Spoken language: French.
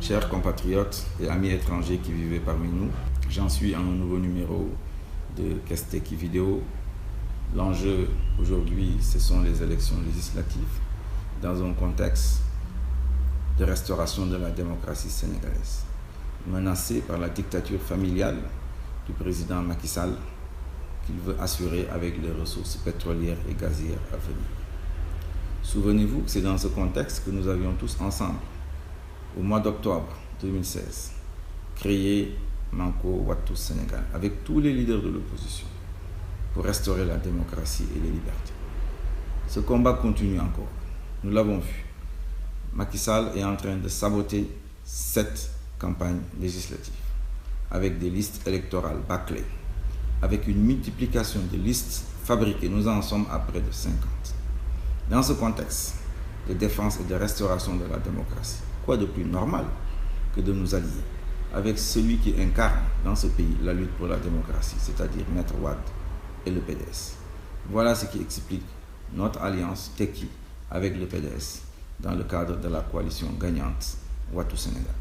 Chers compatriotes et amis étrangers qui vivent parmi nous, j'en suis à un nouveau numéro de Kesteki Vidéo. L'enjeu aujourd'hui, ce sont les élections législatives dans un contexte de restauration de la démocratie sénégalaise, menacée par la dictature familiale du président Macky Sall qu'il veut assurer avec les ressources pétrolières et gazières à venir. Souvenez-vous que c'est dans ce contexte que nous avions tous ensemble, au mois d'octobre 2016, créé Manko Wattu Sénégal avec tous les leaders de l'opposition pour restaurer la démocratie et les libertés. Ce combat continue encore. Nous l'avons vu. Macky Sall est en train de saboter cette campagne législative avec des listes électorales bâclées, avec une multiplication de listes fabriquées. Nous en sommes à près de 50. Dans ce contexte de défense et de restauration de la démocratie, quoi de plus normal que de nous allier avec celui qui incarne dans ce pays la lutte pour la démocratie, c'est-à-dire Maître Wade et le PDS. Voilà ce qui explique notre alliance Tekki avec le PDS dans le cadre de la coalition gagnante Wattu Sénégal.